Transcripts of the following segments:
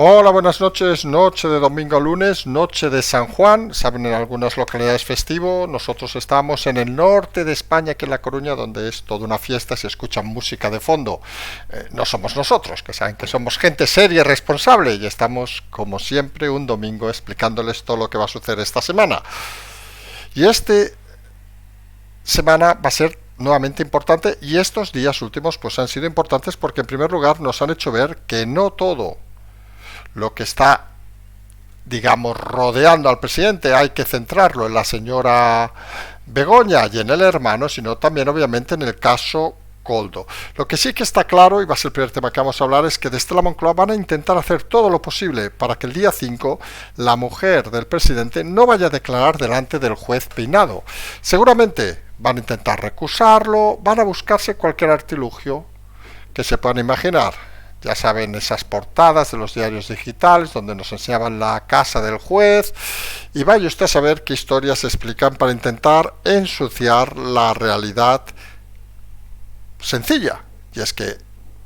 Hola, buenas noches, noche de domingo a lunes, noche de San Juan, saben, en algunas localidades festivo. Nosotros estamos en el norte de España, aquí en La Coruña, donde es toda una fiesta, se escucha música de fondo. No somos nosotros, que saben que somos gente seria y responsable, y estamos, como siempre, un domingo explicándoles todo lo que va a suceder esta semana. Y esta semana va a ser nuevamente importante, y estos días últimos pues han sido importantes porque en primer lugar nos han hecho ver que no todo lo que está, digamos, rodeando al presidente hay que centrarlo en la señora Begoña y en el hermano, sino también obviamente en el caso Koldo. Lo que sí que está claro, y va a ser el primer tema que vamos a hablar, es que desde la Moncloa van a intentar hacer todo lo posible para que el día 5 la mujer del presidente no vaya a declarar delante del juez Peinado. Seguramente van a intentar recusarlo, van a buscarse cualquier artilugio que se puedan imaginar. Ya saben, esas portadas de los diarios digitales donde nos enseñaban la casa del juez, y vaya usted a saber qué historias se explican para intentar ensuciar la realidad sencilla. Y es que,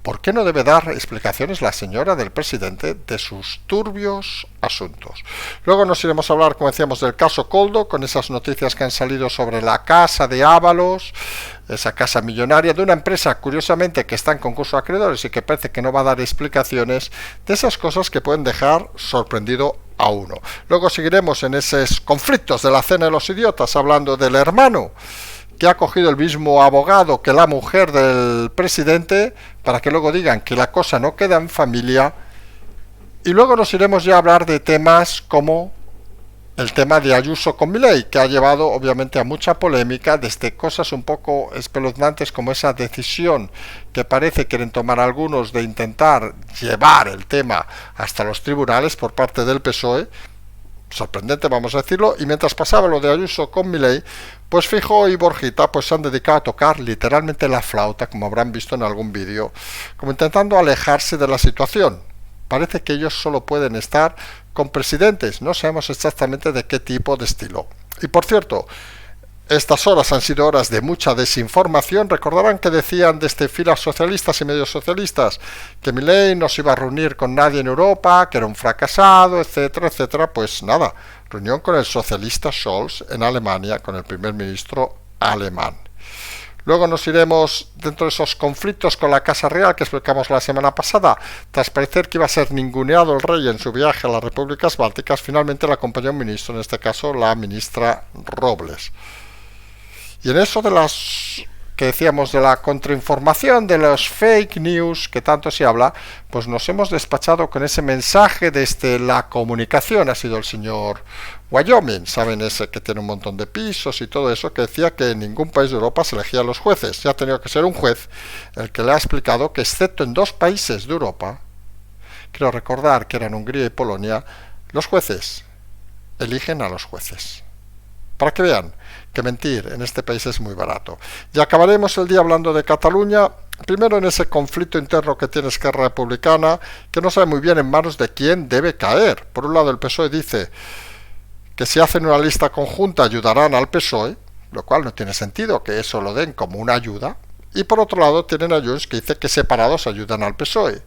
¿por qué no debe dar explicaciones la señora del presidente de sus turbios asuntos? Luego nos iremos a hablar, como decíamos, del caso Koldo, con esas noticias que han salido sobre la casa de Ábalos, esa casa millonaria de una empresa, curiosamente, que está en concurso de acreedores y que parece que no va a dar explicaciones, de esas cosas que pueden dejar sorprendido a uno. Luego seguiremos en esos conflictos de la cena de los idiotas, hablando del hermano que ha cogido el mismo abogado que la mujer del presidente, para que luego digan que la cosa no queda en familia. Y luego nos iremos ya a hablar de temas como el tema de Ayuso con Milei, que ha llevado obviamente a mucha polémica, desde cosas un poco espeluznantes como esa decisión que parece quieren tomar algunos de intentar llevar el tema hasta los tribunales por parte del PSOE. Sorprendente, vamos a decirlo. Y mientras pasaba lo de Ayuso con Milei, pues Feijóo y Borjita pues se han dedicado a tocar literalmente la flauta, como habrán visto en algún vídeo, como intentando alejarse de la situación. Parece que ellos solo pueden estar con presidentes, no sabemos exactamente de qué tipo de estilo. Y por cierto, estas horas han sido horas de mucha desinformación. Recordarán que decían desde filas socialistas y medios socialistas que Milei no se iba a reunir con nadie en Europa, que era un fracasado, etcétera, etcétera. Pues nada, reunión con el socialista Scholz en Alemania, con el primer ministro alemán. Luego nos iremos dentro de esos conflictos con la Casa Real que explicamos la semana pasada. Tras parecer que iba a ser ninguneado el rey en su viaje a las repúblicas bálticas, finalmente le acompañó un ministro, en este caso la ministra Robles. Y en eso de las que decíamos de la contrainformación, de los fake news que tanto se habla, pues nos hemos despachado con ese mensaje desde la comunicación. Ha sido el señor Wyoming, saben, ese que tiene un montón de pisos y todo eso, que decía que en ningún país de Europa se elegía a los jueces. Ya ha tenido que ser un juez el que le ha explicado que excepto en 2 países de Europa, quiero recordar que eran Hungría y Polonia, los jueces eligen a los jueces. Para que vean que mentir en este país es muy barato. Y acabaremos el día hablando de Cataluña, primero en ese conflicto interno que tiene Esquerra Republicana, que no sabe muy bien en manos de quién debe caer. Por un lado, el PSOE dice que si hacen una lista conjunta ayudarán al PSOE, lo cual no tiene sentido que eso lo den como una ayuda. Y por otro lado tienen a Junts, que dice que separados ayudan al PSOE.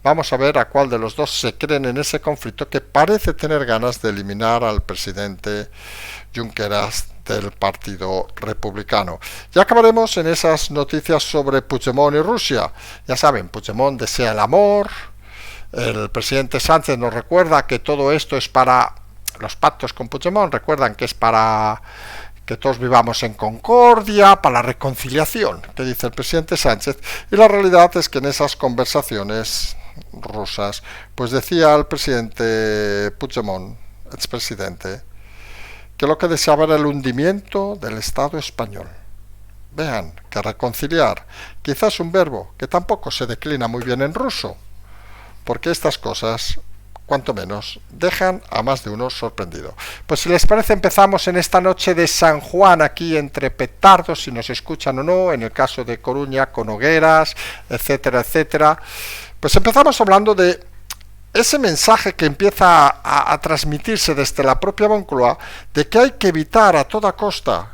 Vamos a ver a cuál de los dos se creen en ese conflicto, que parece tener ganas de eliminar al presidente Junqueras del Partido Republicano. Ya acabaremos en esas noticias sobre Puigdemont y Rusia. Ya saben, Puigdemont desea el amor, el presidente Sánchez nos recuerda que todo esto es para los pactos con Puigdemont, recuerdan que es para que todos vivamos en concordia, para la reconciliación, que dice el presidente Sánchez, y la realidad es que en esas conversaciones rusas, pues decía el presidente Puigdemont, expresidente, que lo que deseaba era el hundimiento del Estado español. Vean, que reconciliar, quizás un verbo que tampoco se declina muy bien en ruso, porque estas cosas, cuanto menos, dejan a más de uno sorprendido. Pues si les parece, empezamos en esta noche de San Juan, aquí entre petardos, si nos escuchan o no, en el caso de Coruña, con hogueras, etcétera, etcétera. Pues empezamos hablando de ese mensaje que empieza a transmitirse desde la propia Moncloa, de que hay que evitar a toda costa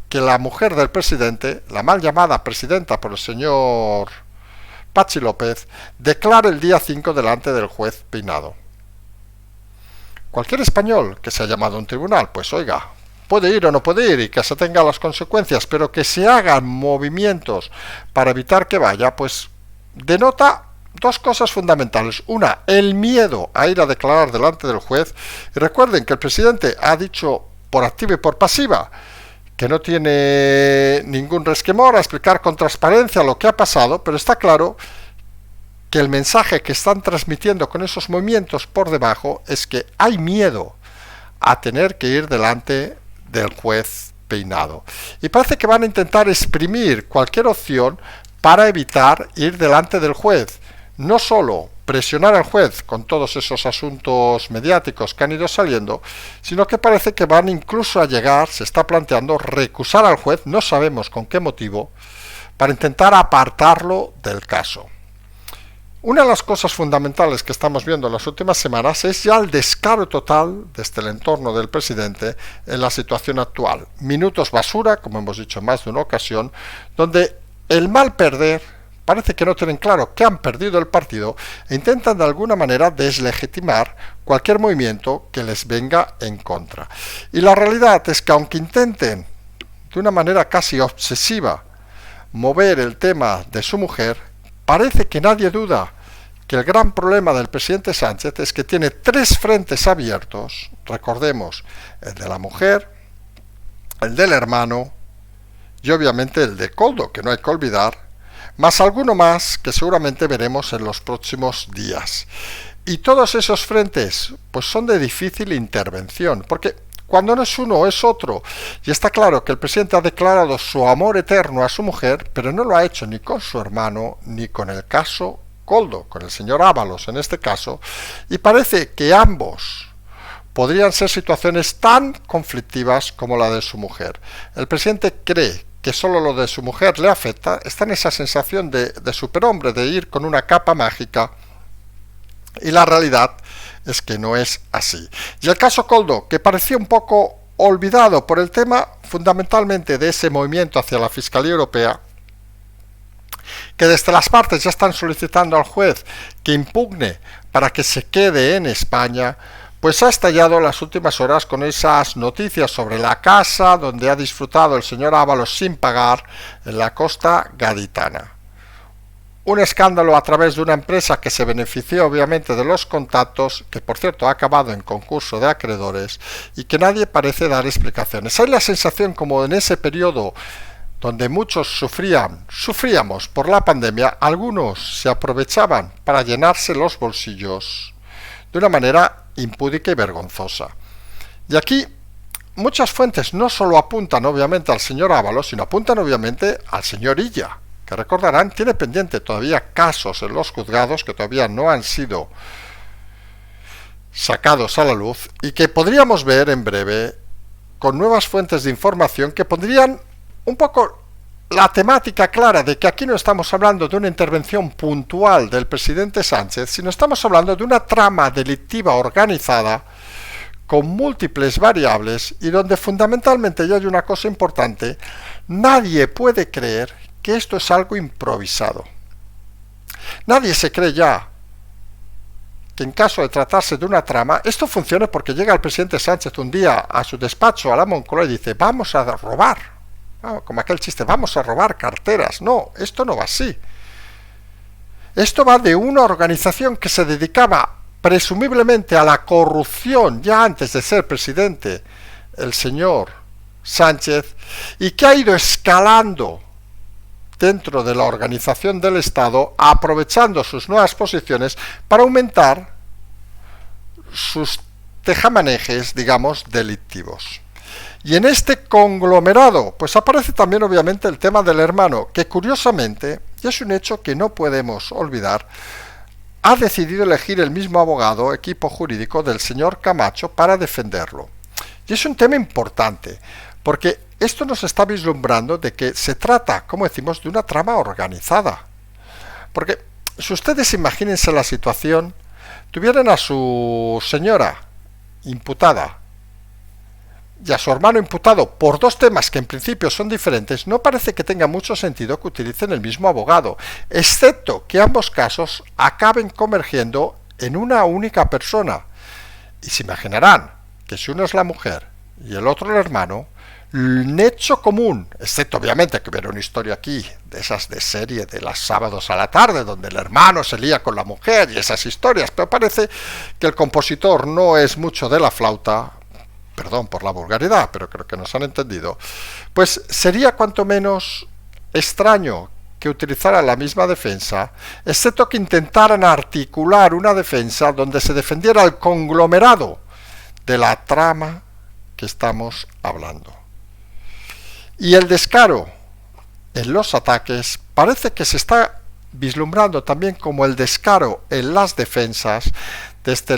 que la mujer del presidente, la mal llamada presidenta por el señor Patxi López, declare el día 5 delante del juez Peinado. Cualquier español que se ha llamado a un tribunal, pues oiga, puede ir o no puede ir y que se tenga las consecuencias, pero que se hagan movimientos para evitar que vaya, pues denota dos cosas fundamentales. Una, el miedo a ir a declarar delante del juez. Y recuerden que el presidente ha dicho por activa y por pasiva que no tiene ningún resquemor a explicar con transparencia lo que ha pasado, pero está claro que el mensaje que están transmitiendo con esos movimientos por debajo es que hay miedo a tener que ir delante del juez Peinado. Y parece que van a intentar exprimir cualquier opción para evitar ir delante del juez. No solo presionar al juez con todos esos asuntos mediáticos que han ido saliendo, sino que parece que van incluso a llegar, se está planteando, recusar al juez, no sabemos con qué motivo, para intentar apartarlo del caso. Una de las cosas fundamentales que estamos viendo en las últimas semanas es ya el descaro total desde el entorno del presidente en la situación actual. Minutos basura, como hemos dicho en más de una ocasión, donde el mal perder parece que no tienen claro que han perdido el partido e intentan de alguna manera deslegitimar cualquier movimiento que les venga en contra. Y la realidad es que aunque intenten de una manera casi obsesiva mover el tema de su mujer, parece que nadie duda que el gran problema del presidente Sánchez es que tiene tres frentes abiertos, recordemos, el de la mujer, el del hermano y obviamente el de Koldo, que no hay que olvidar, más alguno más que seguramente veremos en los próximos días. Y todos esos frentes pues son de difícil intervención, porque cuando no es uno es otro, y está claro que el presidente ha declarado su amor eterno a su mujer, pero no lo ha hecho ni con su hermano ni con el caso Koldo, con el señor Ábalos en este caso, y parece que ambos podrían ser situaciones tan conflictivas como la de su mujer. El presidente cree que solo lo de su mujer le afecta, está en esa sensación de superhombre, de ir con una capa mágica, y la realidad es que no es así. Y el caso Koldo, que parecía un poco olvidado por el tema fundamentalmente de ese movimiento hacia la Fiscalía Europea, que desde las partes ya están solicitando al juez que impugne para que se quede en España, pues ha estallado en las últimas horas con esas noticias sobre la casa donde ha disfrutado el señor Ábalos sin pagar en la costa gaditana. Un escándalo a través de una empresa que se benefició obviamente de los contactos, que por cierto ha acabado en concurso de acreedores y que nadie parece dar explicaciones. Hay la sensación como en ese periodo donde muchos sufríamos por la pandemia, algunos se aprovechaban para llenarse los bolsillos de una manera impúdica y vergonzosa. Y aquí muchas fuentes no solo apuntan obviamente al señor Ábalos, sino apuntan obviamente al señor Illa, que recordarán tiene pendiente todavía casos en los juzgados que todavía no han sido sacados a la luz y que podríamos ver en breve con nuevas fuentes de información que pondrían un poco la temática clara de que aquí no estamos hablando de una intervención puntual del presidente Sánchez, sino estamos hablando de una trama delictiva organizada con múltiples variables y donde fundamentalmente ya hay una cosa importante: nadie puede creer que esto es algo improvisado. Nadie se cree ya que en caso de tratarse de una trama, esto funcione porque llega el presidente Sánchez un día a su despacho a la Moncloa y dice: vamos a robar, como aquel chiste, vamos a robar carteras. No, esto no va así. Esto va de una organización que se dedicaba presumiblemente a la corrupción ya antes de ser presidente el señor Sánchez, y que ha ido escalando dentro de la organización del Estado, aprovechando sus nuevas posiciones para aumentar sus tejamanejes, digamos, delictivos. Y en este conglomerado, pues aparece también obviamente el tema del hermano, que curiosamente, y es un hecho que no podemos olvidar, ha decidido elegir el mismo abogado, equipo jurídico del señor Camacho, para defenderlo. Y es un tema importante, porque esto nos está vislumbrando de que se trata, como decimos, de una trama organizada. Porque si ustedes imagínense la situación, tuvieran a su señora imputada y a su hermano imputado por dos temas que en principio son diferentes, no parece que tenga mucho sentido que utilicen el mismo abogado, excepto que ambos casos acaben convergiendo en una única persona. Y se imaginarán que si uno es la mujer y el otro el hermano, el hecho común, excepto obviamente que hubiera una historia aquí, de esas de serie de los sábados a la tarde, donde el hermano se lía con la mujer y esas historias, pero parece que el compositor no es mucho de la flauta, perdón por la vulgaridad, pero creo que nos han entendido, pues sería cuanto menos extraño que utilizaran la misma defensa, excepto que intentaran articular una defensa donde se defendiera el conglomerado de la trama que estamos hablando. Y el descaro en los ataques parece que se está vislumbrando también como el descaro en las defensas desde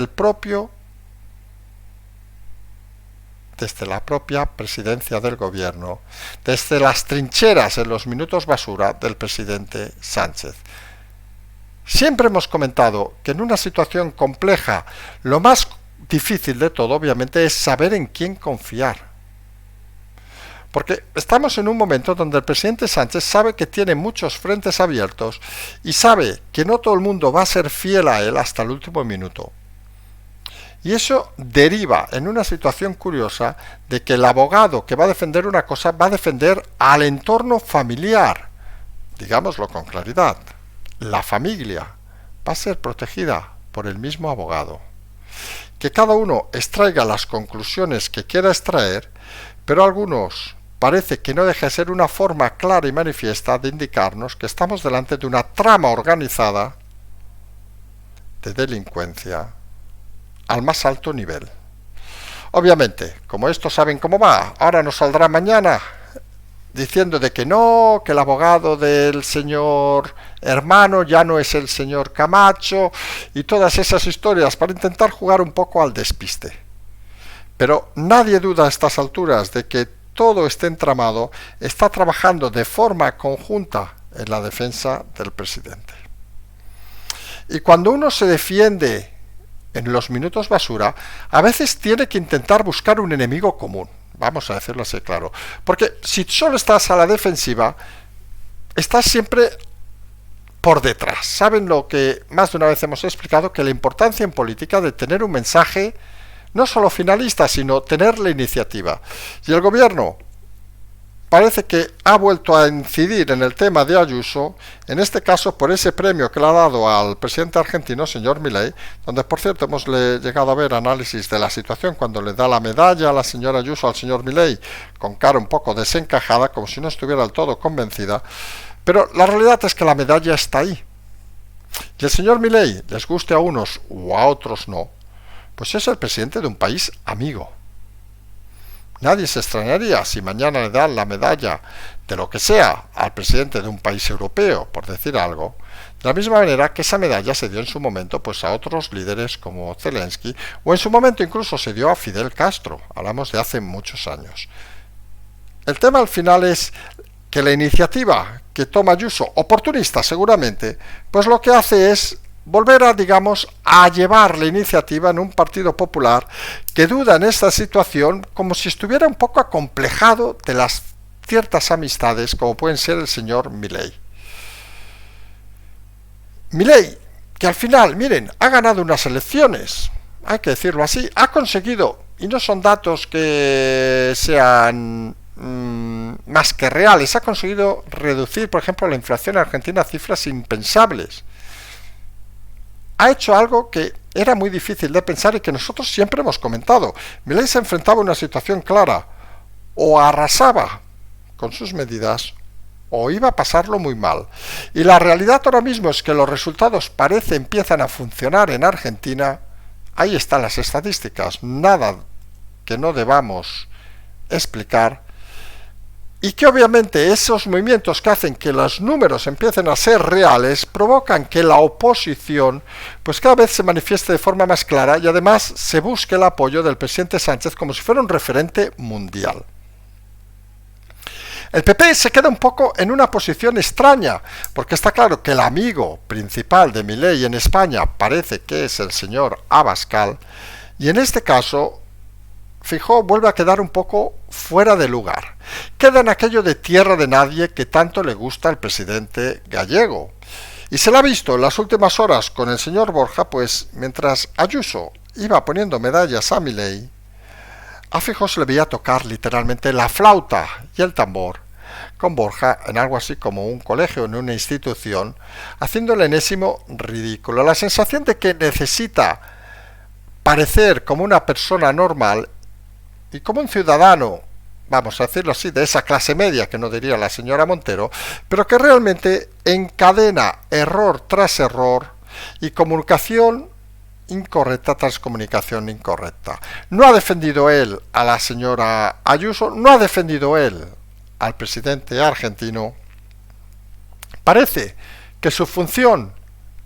la propia presidencia del gobierno, desde las trincheras en los minutos basura del presidente Sánchez. Siempre hemos comentado que en una situación compleja lo más difícil de todo obviamente es saber en quién confiar. Porque estamos en un momento donde el presidente Sánchez sabe que tiene muchos frentes abiertos y sabe que no todo el mundo va a ser fiel a él hasta el último minuto. Y eso deriva en una situación curiosa de que el abogado que va a defender una cosa va a defender al entorno familiar. Digámoslo con claridad. La familia va a ser protegida por el mismo abogado. Que cada uno extraiga las conclusiones que quiera extraer, pero algunos parece que no deja de ser una forma clara y manifiesta de indicarnos que estamos delante de una trama organizada de delincuencia al más alto nivel. Obviamente, como estos saben cómo va, ahora nos saldrá mañana diciendo de que no, que el abogado del señor hermano ya no es el señor Camacho y todas esas historias para intentar jugar un poco al despiste. Pero nadie duda a estas alturas de que todo este entramado está trabajando de forma conjunta en la defensa del presidente. Y cuando uno se defiende en los minutos basura, a veces tiene que intentar buscar un enemigo común. Vamos a decirlo así claro. Porque si solo estás a la defensiva, estás siempre por detrás. ¿Saben lo que más de una vez hemos explicado? Que la importancia en política de tener un mensaje no solo finalista, sino tener la iniciativa. Y el gobierno parece que ha vuelto a incidir en el tema de Ayuso, en este caso por ese premio que le ha dado al presidente argentino, señor Milei, donde por cierto hemos llegado a ver análisis de la situación cuando le da la medalla a la señora Ayuso al señor Milei, con cara un poco desencajada, como si no estuviera del todo convencida, pero la realidad es que la medalla está ahí. Y el señor Milei, les guste a unos o a otros no, pues es el presidente de un país amigo. Nadie se extrañaría si mañana le dan la medalla de lo que sea al presidente de un país europeo, por decir algo, de la misma manera que esa medalla se dio en su momento pues a otros líderes como Zelensky, o en su momento incluso se dio a Fidel Castro, hablamos de hace muchos años. El tema al final es que la iniciativa que toma Ayuso, oportunista seguramente, pues lo que hace es volver a, digamos, a llevar la iniciativa en un Partido Popular que duda en esta situación como si estuviera un poco acomplejado de las ciertas amistades como pueden ser el señor Milei. Milei, que al final, miren, ha ganado unas elecciones, hay que decirlo así, ha conseguido, y no son datos que sean más que reales, ha conseguido reducir, por ejemplo, la inflación argentina a cifras impensables. Ha hecho algo que era muy difícil de pensar y que nosotros siempre hemos comentado. Milei se enfrentaba a una situación clara: o arrasaba con sus medidas o iba a pasarlo muy mal. Y la realidad ahora mismo es que los resultados empiezan a funcionar en Argentina. Ahí están las estadísticas, nada que no debamos explicar. Y que obviamente esos movimientos que hacen que los números empiecen a ser reales provocan que la oposición pues cada vez se manifieste de forma más clara y además se busque el apoyo del presidente Sánchez como si fuera un referente mundial. El PP se queda un poco en una posición extraña, porque está claro que el amigo principal de Milei en España parece que es el señor Abascal, y en este caso Feijóo vuelve a quedar un poco fuera de lugar. Queda en aquello de tierra de nadie que tanto le gusta al presidente gallego. Y se la ha visto en las últimas horas con el señor Borja, pues mientras Ayuso iba poniendo medallas a Milei, a Feijóo se le veía tocar literalmente la flauta y el tambor con Borja en algo así como un colegio, en una institución, haciendo el enésimo ridículo. La sensación de que necesita parecer como una persona normal y como un ciudadano, vamos a decirlo así, de esa clase media que no diría la señora Montero, pero que realmente encadena error tras error y comunicación incorrecta tras comunicación incorrecta. No ha defendido él a la señora Ayuso, no ha defendido él al presidente argentino. Parece que su función,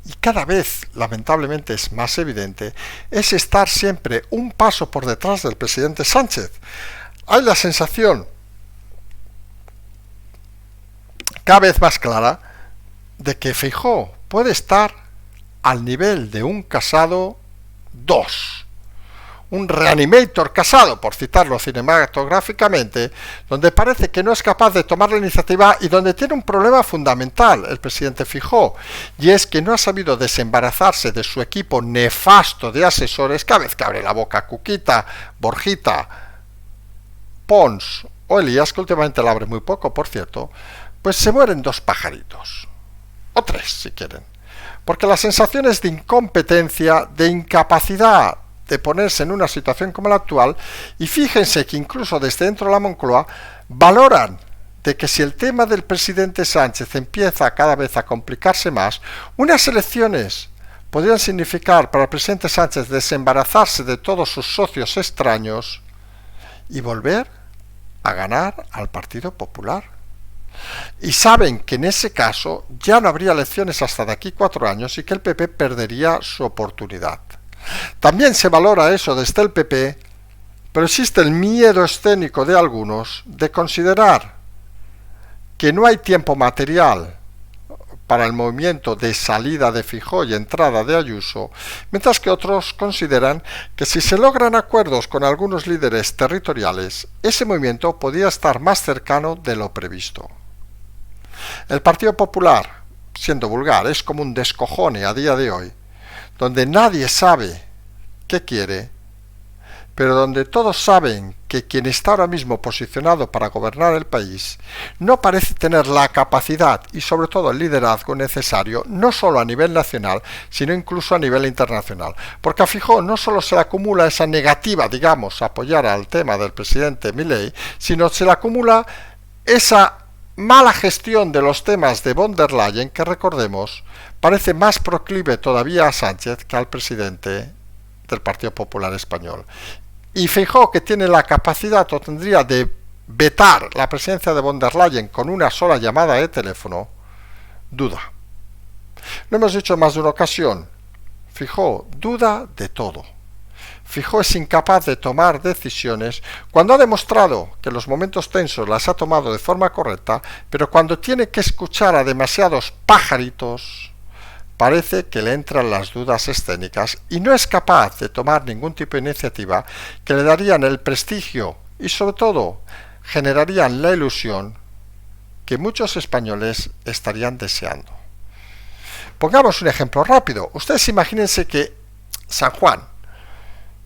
y cada vez lamentablemente es más evidente, es estar siempre un paso por detrás del presidente Sánchez. Hay la sensación cada vez más clara de que Feijóo puede estar al nivel de un Casado 2, un Reanimator Casado, por citarlo cinematográficamente, donde parece que no es capaz de tomar la iniciativa y donde tiene un problema fundamental el presidente Feijóo, y es que no ha sabido desembarazarse de su equipo nefasto de asesores. Cada vez que abre la boca Cuquita, Borjita, Pons o Elías, que últimamente la abre muy poco, por cierto, pues se mueren dos pajaritos, o tres si quieren, porque las sensaciones de incompetencia, de incapacidad de ponerse en una situación como la actual, y fíjense que incluso desde dentro de la Moncloa valoran de que si el tema del presidente Sánchez empieza cada vez a complicarse más, unas elecciones podrían significar para el presidente Sánchez desembarazarse de todos sus socios extraños y volver a ganar al Partido Popular. Y saben que en ese caso ya no habría elecciones hasta de aquí 4 años y que el PP perdería su oportunidad. También se valora eso desde el PP, pero existe el miedo escénico de algunos de considerar que no hay tiempo material para el movimiento de salida de Feijóo y entrada de Ayuso, mientras que otros consideran que si se logran acuerdos con algunos líderes territoriales, ese movimiento podría estar más cercano de lo previsto. El Partido Popular, siendo vulgar, es como un descojone a día de hoy, donde nadie sabe qué quiere, pero donde todos saben que quien está ahora mismo posicionado para gobernar el país no parece tener la capacidad y sobre todo el liderazgo necesario, no solo a nivel nacional, sino incluso a nivel internacional. Porque a Feijóo no solo se le acumula esa negativa, digamos, a apoyar al tema del presidente Milei, sino se le acumula esa mala gestión de los temas de von der Leyen, que recordemos, parece más proclive todavía a Sánchez que al presidente del Partido Popular Español. Y Feijóo, que tiene la capacidad o tendría de vetar la presidencia de von der Leyen con una sola llamada de teléfono, duda. Lo hemos dicho en más de una ocasión, Feijóo duda de todo. Feijóo es incapaz de tomar decisiones cuando ha demostrado que en los momentos tensos las ha tomado de forma correcta, pero cuando tiene que escuchar a demasiados pajaritos, parece que le entran las dudas escénicas y no es capaz de tomar ningún tipo de iniciativa que le darían el prestigio y sobre todo generarían la ilusión que muchos españoles estarían deseando. Pongamos un ejemplo rápido. Ustedes imagínense que San Juan,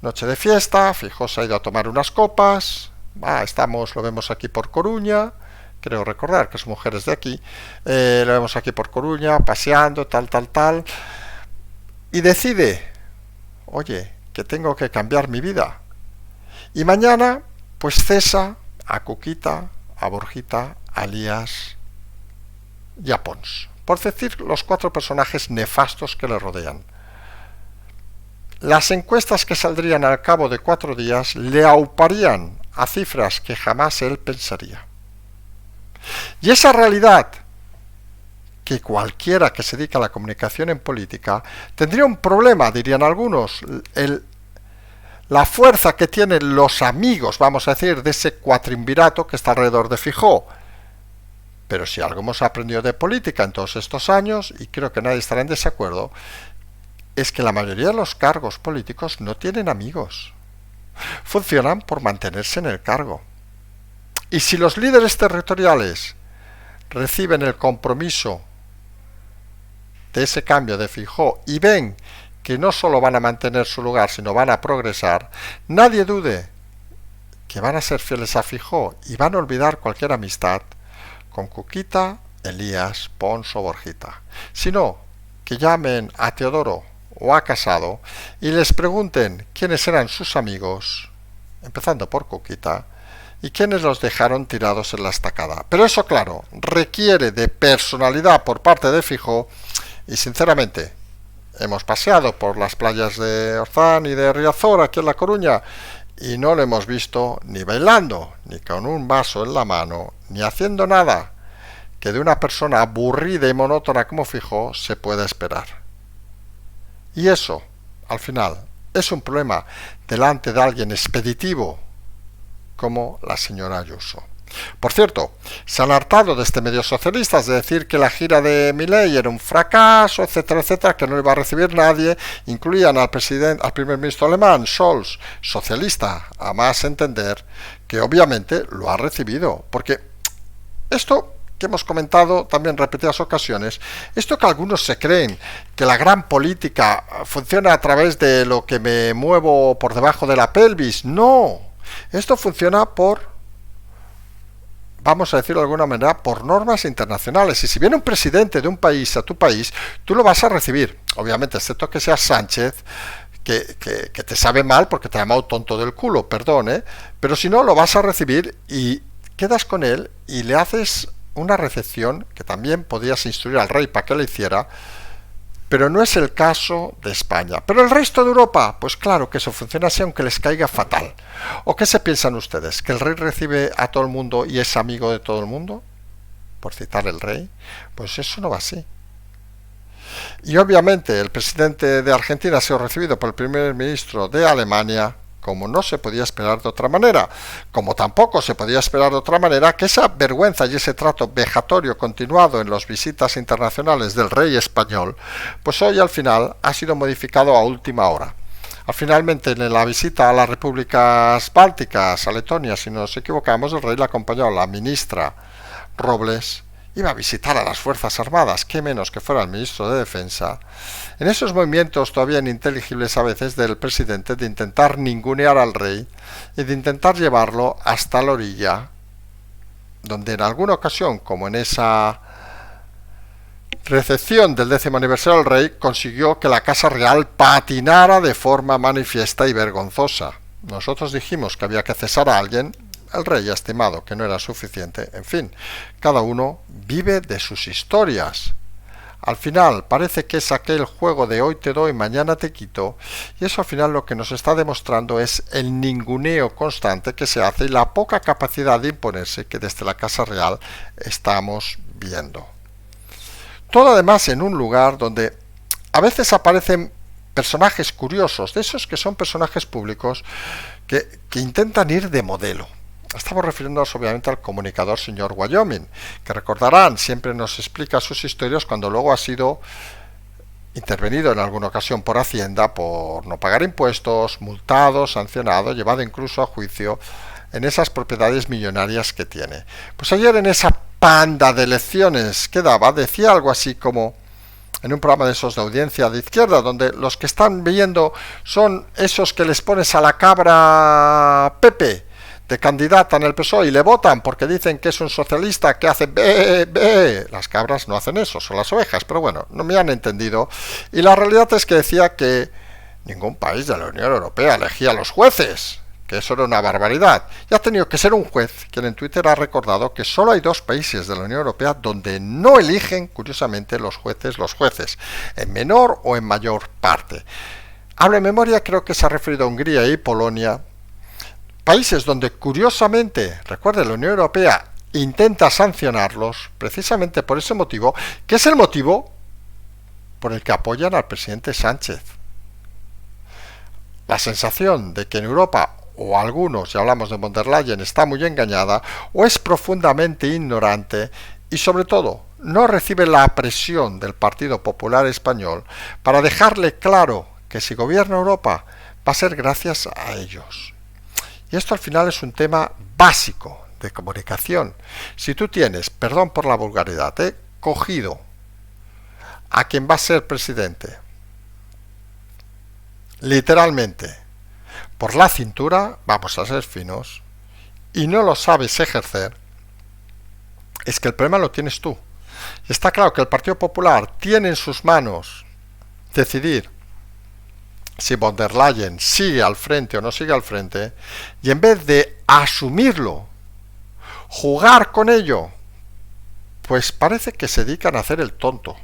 noche de fiesta, Feijóo se ha ido a tomar unas copas, lo vemos aquí por Coruña, creo recordar que su mujer es de aquí, lo vemos aquí por Coruña, paseando, tal, y decide, oye, que tengo que cambiar mi vida. Y mañana, pues cesa a Cuquita, a Borjita, a Elías y a Pons, por decir los 4 personajes nefastos que le rodean. Las encuestas que saldrían al cabo de 4 días le auparían a cifras que jamás él pensaría. Y esa realidad, que cualquiera que se dedique a la comunicación en política tendría un problema, dirían algunos, la fuerza que tienen los amigos, vamos a decir, de ese cuatriunvirato que está alrededor de Feijóo. Pero si algo hemos aprendido de política en todos estos años, y creo que nadie estará en desacuerdo, es que la mayoría de los cargos políticos no tienen amigos. funcionan por mantenerse en el cargo. Y si los líderes territoriales reciben el compromiso de ese cambio de Feijóo y ven que no solo van a mantener su lugar, sino van a progresar, nadie dude que van a ser fieles a Feijóo y van a olvidar cualquier amistad con Cuquita, Elías, Pons o Borjita. Sino que llamen a Teodoro o a Casado y les pregunten quiénes eran sus amigos, empezando por Cuquita, y quiénes los dejaron tirados en la estacada. Pero eso, claro, requiere de personalidad por parte de Feijóo y, sinceramente, hemos paseado por las playas de Orzán y de Riazor aquí en La Coruña y no lo hemos visto ni bailando, ni con un vaso en la mano, ni haciendo nada que de una persona aburrida y monótona como Feijóo se pueda esperar. Y eso, al final, es un problema delante de alguien expeditivo como la señora Ayuso. Por cierto, se han hartado de este medio socialistas de decir que la gira de Milei era un fracaso, etcétera, etcétera, que no iba a recibir nadie. Incluían al primer ministro alemán, Scholz, socialista, a más entender, que obviamente lo ha recibido. Porque esto que hemos comentado también en repetidas ocasiones, esto que algunos se creen que la gran política funciona a través de lo que me muevo por debajo de la pelvis, no. Esto funciona por, vamos a decirlo de alguna manera, por normas internacionales. Y si viene un presidente de un país a tu país, tú lo vas a recibir, obviamente, excepto que seas Sánchez, que te sabe mal porque te ha llamado tonto del culo, perdón, pero si no, lo vas a recibir y quedas con él y le haces una recepción que también podías instruir al rey para que le hiciera, pero no es el caso de España. Pero el resto de Europa, pues claro que eso funciona así, aunque les caiga fatal. ¿O qué se piensan ustedes? ¿Que el rey recibe a todo el mundo y es amigo de todo el mundo? Por citar el rey, pues eso no va así. Y obviamente el presidente de Argentina ha sido recibido por el primer ministro de Alemania, como no se podía esperar de otra manera, como tampoco se podía esperar de otra manera que esa vergüenza y ese trato vejatorio continuado en las visitas internacionales del rey español, pues hoy al final ha sido modificado a última hora. Finalmente, en la visita a las repúblicas bálticas, a Letonia, si no nos equivocamos, el rey le acompañó a la ministra Robles, iba a visitar a las Fuerzas Armadas, qué menos que fuera el ministro de Defensa, en esos movimientos todavía ininteligibles a veces del presidente de intentar ningunear al rey y de intentar llevarlo hasta la orilla, donde en alguna ocasión, como en esa recepción del 10º aniversario del rey, consiguió que la Casa Real patinara de forma manifiesta y vergonzosa. Nosotros dijimos que había que cesar a alguien, el rey ha estimado que no era suficiente. En fin, cada uno vive de sus historias. Al final parece que es aquel juego de hoy te doy, mañana te quito, y eso al final lo que nos está demostrando es el ninguneo constante que se hace y la poca capacidad de imponerse que desde la Casa Real estamos viendo. Todo además en un lugar donde a veces aparecen personajes curiosos, de esos que son personajes públicos que intentan ir de modelo. Estamos refiriéndonos obviamente al comunicador señor Wyoming, que recordarán, siempre nos explica sus historias cuando luego ha sido intervenido en alguna ocasión por Hacienda por no pagar impuestos, multado, sancionado, llevado incluso a juicio en esas propiedades millonarias que tiene. Pues ayer en esa panda de lecciones que daba, decía algo así como, en un programa de esos de audiencia de izquierda, donde los que están viendo son esos que les pones a la cabra Pepe, de candidata en el PSOE y le votan porque dicen que es un socialista que hace be. Las cabras no hacen eso, son las ovejas, pero bueno, no me han entendido. Y la realidad es que decía que ningún país de la Unión Europea elegía a los jueces, que eso era una barbaridad. Y ha tenido que ser un juez quien en Twitter ha recordado que solo hay 2 países de la Unión Europea donde no eligen, curiosamente, los jueces, en menor o en mayor parte. Hablo de memoria, creo que se ha referido a Hungría y Polonia, países donde curiosamente, recuerde, la Unión Europea intenta sancionarlos precisamente por ese motivo, que es el motivo por el que apoyan al presidente Sánchez. La sensación de que en Europa, o algunos, si hablamos de von der Leyen, está muy engañada, o es profundamente ignorante, y sobre todo, no recibe la presión del Partido Popular Español para dejarle claro que si gobierna Europa va a ser gracias a ellos. Y esto al final es un tema básico de comunicación. Si tú tienes, perdón por la vulgaridad, cogido a quien va a ser presidente, literalmente, por la cintura, vamos a ser finos, y no lo sabes ejercer, es que el problema lo tienes tú. Y está claro que el Partido Popular tiene en sus manos decidir si von der Leyen sigue al frente o no sigue al frente, y en vez de asumirlo, jugar con ello, pues parece que se dedican a hacer el tonto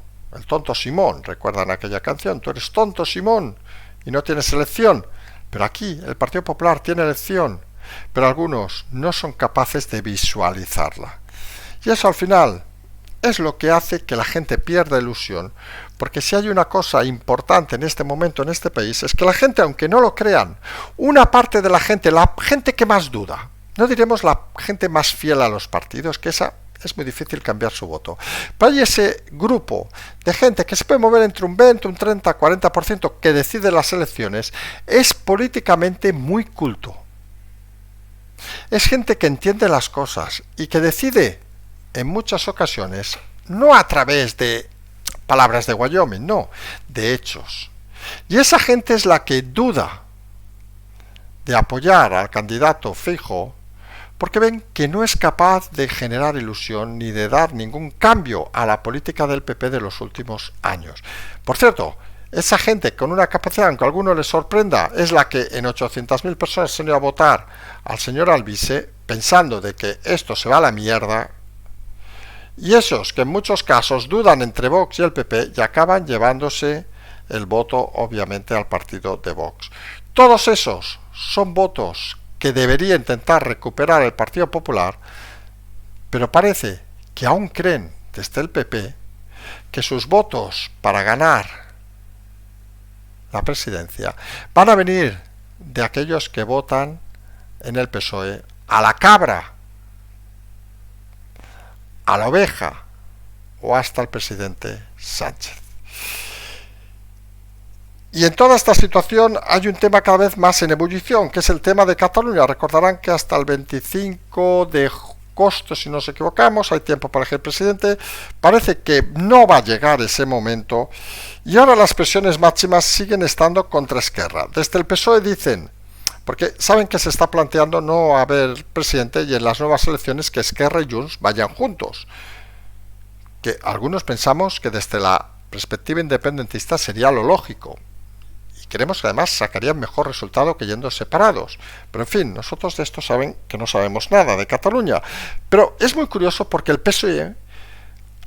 Simón. ¿Recuerdan aquella canción? Tú eres tonto, Simón, y no tienes elección. Pero aquí el Partido Popular tiene elección, pero algunos no son capaces de visualizarla. Y eso al final es lo que hace que la gente pierda ilusión, porque si hay una cosa importante en este momento en este país, es que la gente, aunque no lo crean, una parte de la gente que más duda, no diremos la gente más fiel a los partidos, que esa es muy difícil cambiar su voto, pero hay ese grupo de gente que se puede mover entre un 20, un 30, 40% que decide las elecciones, es políticamente muy culto. Es gente que entiende las cosas y que decide en muchas ocasiones, no a través de palabras de Wyoming, no, de hechos. Y esa gente es la que duda de apoyar al candidato Feijóo porque ven que no es capaz de generar ilusión ni de dar ningún cambio a la política del PP de los últimos años. Por cierto, esa gente con una capacidad, aunque a alguno les sorprenda, es la que en 800.000 personas se han ido a votar al señor Alvise pensando de que esto se va a la mierda. Y esos que en muchos casos dudan entre Vox y el PP y acaban llevándose el voto obviamente al partido de Vox. Todos esos son votos que debería intentar recuperar el Partido Popular, pero parece que aún creen desde el PP que sus votos para ganar la presidencia van a venir de aquellos que votan en el PSOE a la cabra, a la oveja o hasta el presidente Sánchez. Y en toda esta situación hay un tema cada vez más en ebullición, que es el tema de Cataluña. Recordarán que hasta el 25 de agosto, si no nos equivocamos, hay tiempo para elegir presidente. Parece que no va a llegar ese momento y ahora las presiones máximas siguen estando contra Esquerra. Desde el PSOE dicen, porque saben que se está planteando no haber presidente y en las nuevas elecciones que Esquerra y Junts vayan juntos, que algunos pensamos que desde la perspectiva independentista sería lo lógico. Creemos que además sacarían mejor resultado que yendo separados. Pero en fin, nosotros de esto saben que no sabemos nada de Cataluña. Pero es muy curioso porque el PSOE,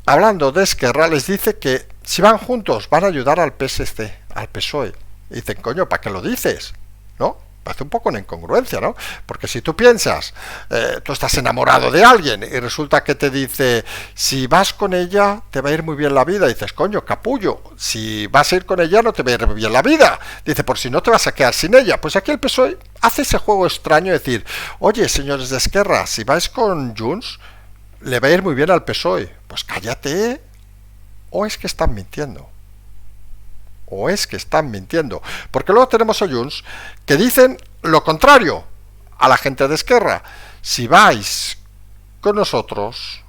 hablando de Esquerra, les dice que si van juntos van a ayudar al PSC, al PSOE. Y dicen, coño, ¿para qué lo dices? ¿No? Parece un poco una incongruencia, ¿no? Porque si tú piensas, tú estás enamorado de alguien y resulta que te dice, si vas con ella te va a ir muy bien la vida, y dices, coño, capullo, si vas a ir con ella no te va a ir bien la vida, dice, por si no te vas a quedar sin ella. Pues aquí el PSOE hace ese juego extraño de decir, oye, señores de Esquerra, si vais con Junts le va a ir muy bien al PSOE. Pues cállate, o es que están mintiendo. Porque luego tenemos a Junts que dicen lo contrario a la gente de Esquerra. Si no vais con nosotros,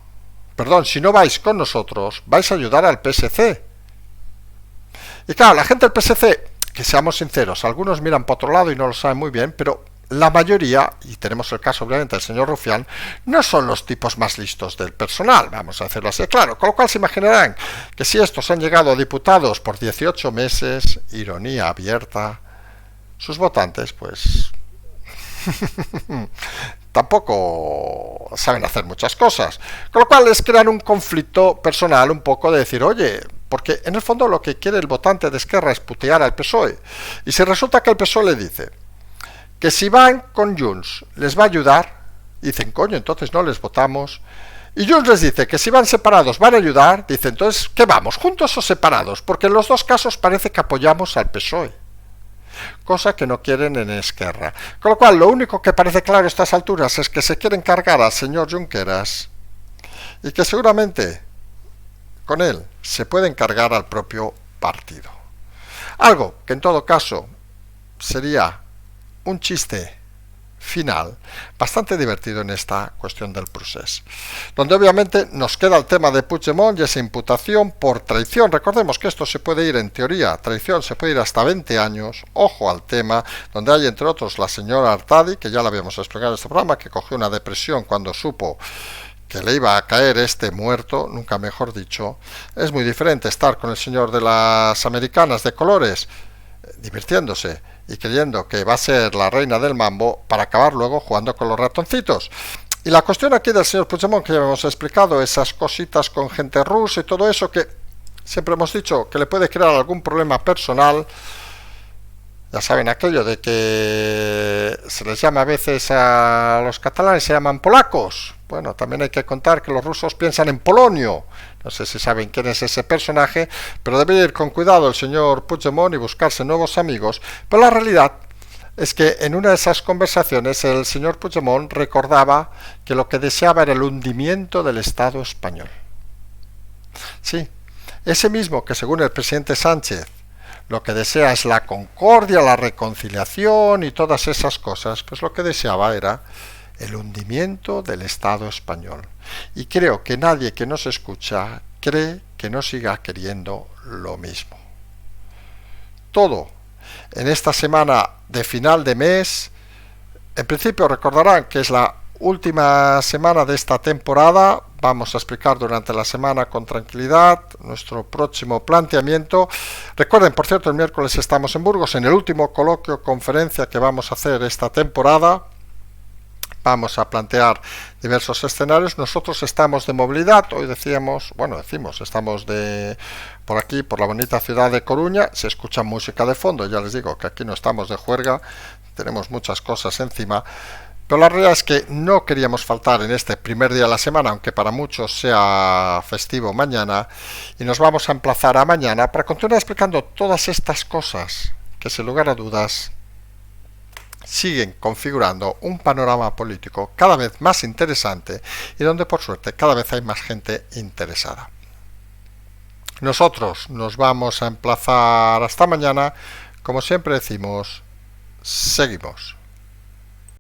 vais a ayudar al PSC. Y claro, la gente del PSC, que seamos sinceros, algunos miran para otro lado y no lo saben muy bien, pero la mayoría, y tenemos el caso obviamente del señor Rufián, no son los tipos más listos del personal, vamos a hacerlo así claro, con lo cual se imaginarán que si estos han llegado a diputados por 18 meses, ironía abierta, sus votantes pues tampoco saben hacer muchas cosas, con lo cual les crean un conflicto personal un poco de decir, oye, porque en el fondo lo que quiere el votante de Esquerra es putear al PSOE, y si resulta que el PSOE le dice que si van con Junts les va a ayudar, dicen, coño, entonces no les votamos. Y Junts les dice que si van separados van a ayudar, dicen, entonces, ¿qué vamos, juntos o separados? Porque en los dos casos parece que apoyamos al PSOE, cosa que no quieren en Esquerra. Con lo cual, lo único que parece claro a estas alturas es que se quieren cargar al señor Junqueras y que seguramente con él se pueden cargar al propio partido. Algo que en todo caso sería un chiste final bastante divertido en esta cuestión del procés, donde obviamente nos queda el tema de Puigdemont y esa imputación por traición. Recordemos que esto se puede ir, en teoría, traición se puede ir hasta 20 años, ojo al tema, donde hay entre otros la señora Artadi, que ya la habíamos explicado en este programa, que cogió una depresión cuando supo que le iba a caer este muerto, nunca mejor dicho. Es muy diferente estar con el señor de las americanas de colores, divirtiéndose y creyendo que va a ser la reina del mambo, para acabar luego jugando con los ratoncitos. Y la cuestión aquí del señor Puigdemont, que ya hemos explicado, esas cositas con gente rusa y todo eso, que siempre hemos dicho que le puede crear algún problema personal. Ya saben aquello de que se les llama a veces a los catalanes, se llaman polacos. Bueno, también hay que contar que los rusos piensan en Polonio. No sé si saben quién es ese personaje, pero debe ir con cuidado el señor Puigdemont y buscarse nuevos amigos. Pero la realidad es que en una de esas conversaciones el señor Puigdemont recordaba que lo que deseaba era el hundimiento del Estado español. Sí, ese mismo que según el presidente Sánchez lo que desea es la concordia, la reconciliación y todas esas cosas, pues lo que deseaba era el hundimiento del Estado español. Y creo que nadie que nos escucha cree que no siga queriendo lo mismo. Todo en esta semana de final de mes, en principio recordarán que es la última semana de esta temporada. Vamos a explicar durante la semana con tranquilidad nuestro próximo planteamiento. Recuerden, por cierto, el miércoles estamos en Burgos en el último coloquio conferencia que vamos a hacer esta temporada. Vamos a plantear diversos escenarios. Nosotros estamos de movilidad, hoy decimos, estamos por aquí, por la bonita ciudad de Coruña. Se escucha música de fondo, ya les digo que aquí no estamos de juerga, tenemos muchas cosas encima. Pero la realidad es que no queríamos faltar en este primer día de la semana, aunque para muchos sea festivo mañana, y nos vamos a emplazar a mañana para continuar explicando todas estas cosas que, sin lugar a dudas, siguen configurando un panorama político cada vez más interesante y donde, por suerte, cada vez hay más gente interesada. Nosotros nos vamos a emplazar hasta mañana. Como siempre decimos, seguimos.